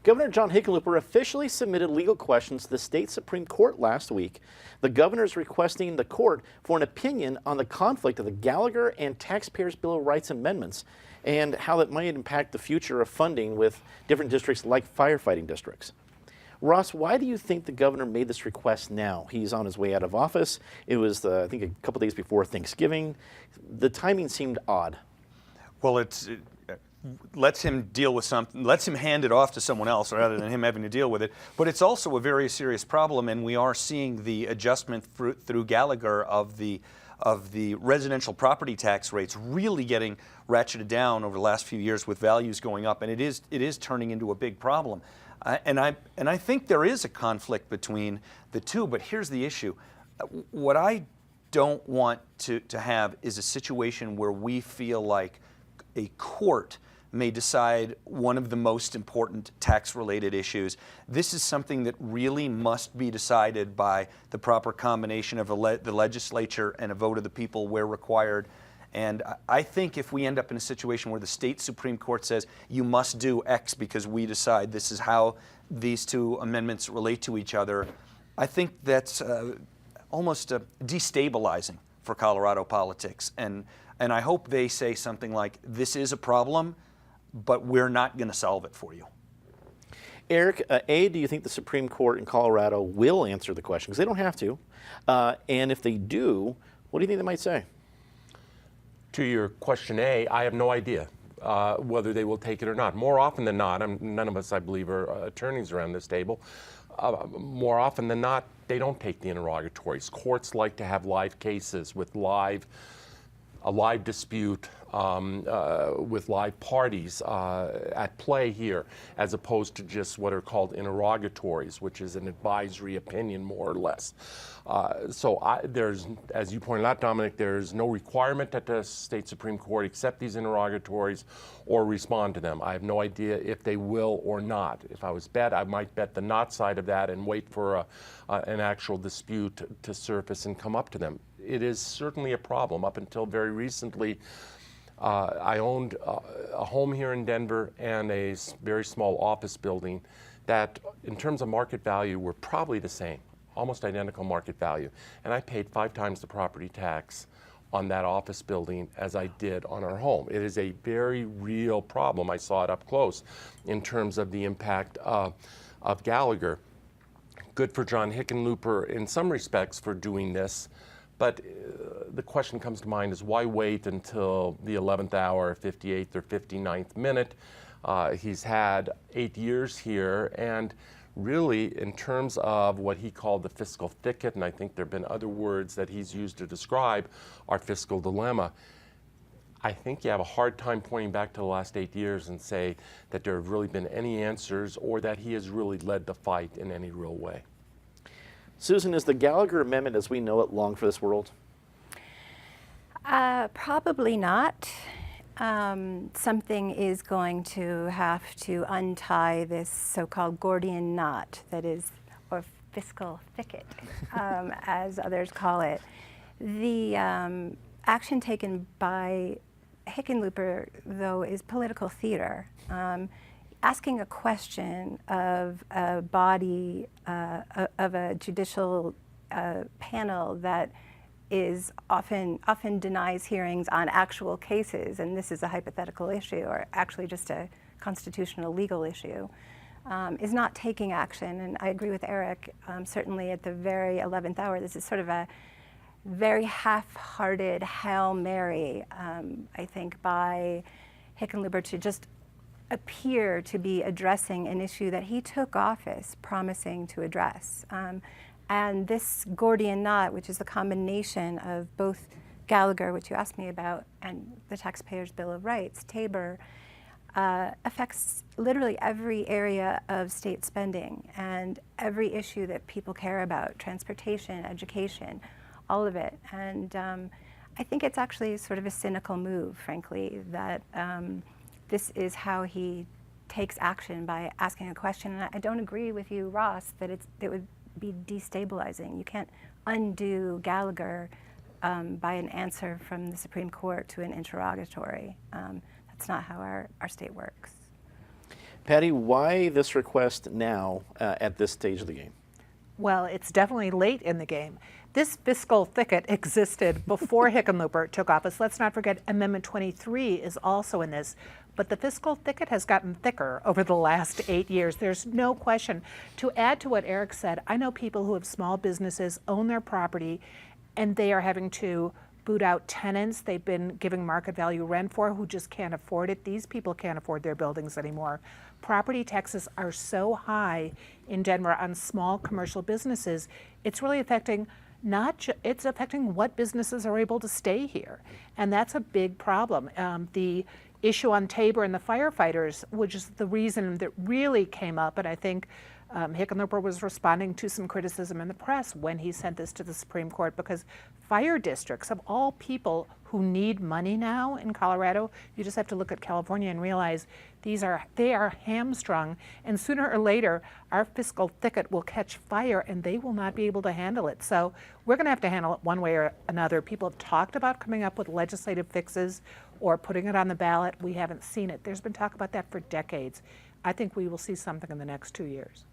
Governor John Hickenlooper officially submitted legal questions to the state Supreme Court last week. The governor is requesting the court for an opinion on the conflict of the Gallagher and Taxpayers Bill of Rights amendments and how that might impact the future of funding with different districts like firefighting districts. Ross, why do you think the governor made this request now? He's on his way out of office. It was, I think, a couple days before Thanksgiving. The timing seemed odd. Well, it lets him deal with something, lets him hand it off to someone else rather than him having to deal with it. But it's also a very serious problem, and we are seeing the adjustment through Gallagher of the residential property tax rates really getting ratcheted down over the last few years with values going up, and it is turning into a big problem. And I think there is a conflict between the two, but here's the issue. What I don't want to have is a situation where we feel like a court may decide one of the most important tax-related issues. This is something that really must be decided by the proper combination of the legislature and a vote of the people where required. And I think if we end up in a situation where the state Supreme Court says you must do X because we decide this is how these two amendments relate to each other, I think that's almost destabilizing for Colorado politics. And I hope they say something like, this is a problem, but we're not going to solve it for you. Eric, A, do you think the Supreme Court in Colorado will answer the question? Because they don't have to. And if they do, what do you think they might say? To your question A, I have no idea whether they will take it or not. More often than not, none of us, I believe, are attorneys around this table. More often than not, they don't take the interrogatories. Courts like to have live cases with a live dispute with live parties at play here, as opposed to just what are called interrogatories, which is an advisory opinion, more or less. There's, as you pointed out, Dominic, there's no requirement that the state Supreme Court accept these interrogatories or respond to them. I have no idea if they will or not. If I was bet, I might bet the not side of that and wait for an actual dispute to surface and come up to them. It is certainly a problem. Up until very recently, I owned a home here in Denver and a very small office building that, in terms of market value, were probably the same, almost identical market value. And I paid 5 times the property tax on that office building as I did on our home. It is a very real problem. I saw it up close in terms of the impact of Gallagher. Good for John Hickenlooper in some respects for doing this. But the question comes to mind is, why wait until the 11th hour, 58th or 59th minute? He's had 8 years here, and really, in terms of what he called the fiscal thicket, and I think there have been other words that he's used to describe our fiscal dilemma, I think you have a hard time pointing back to the last 8 years and say that there have really been any answers or that he has really led the fight in any real way. Susan, is the Gallagher Amendment as we know it long for this world? Probably not. Something is going to have to untie this so-called Gordian knot that is, or fiscal thicket, as others call it. The action taken by Hickenlooper, though, is political theater. Asking a question of a body, of a judicial panel that is often denies hearings on actual cases, and this is a hypothetical issue, or actually just a constitutional legal issue, is not taking action. And I agree with Eric, certainly at the very 11th hour, this is sort of a very half-hearted Hail Mary, I think, by Hickenlooper to just appear to be addressing an issue that he took office promising to address. And this Gordian knot, which is the combination of both Gallagher, which you asked me about, and the Taxpayers Bill of Rights, TABOR, affects literally every area of state spending and every issue that people care about, transportation, education, all of it. And I think it's actually sort of a cynical move, frankly, that this is how he takes action, by asking a question. And I don't agree with you, Ross, that it would be destabilizing. You can't undo Gallagher by an answer from the Supreme Court to an interrogatory. That's not how our state works. Patty, why this request now at this stage of the game? Well, it's definitely late in the game. This fiscal thicket existed before Hickenlooper took office. Let's not forget Amendment 23 is also in this. But the fiscal thicket has gotten thicker over the last 8 years. There's no question. To add to what Eric said, I know people who have small businesses, own their property, and they are having to boot out tenants they've been giving market value rent for who just can't afford it. These people can't afford their buildings anymore. Property taxes are so high in Denver on small commercial businesses, it's really affecting it's affecting what businesses are able to stay here. And that's a big problem. The issue on TABOR and the firefighters, which is the reason that really came up, and I think Hickenlooper was responding to some criticism in the press when he sent this to the Supreme Court, because fire districts, of all people who need money now in Colorado, you just have to look at California and realize they are hamstrung, and sooner or later our fiscal thicket will catch fire and they will not be able to handle it. So we're going to have to handle it one way or another. People have talked about coming up with legislative fixes or putting it on the ballot. We haven't seen it. There's been talk about that for decades. I think we will see something in the next 2 years.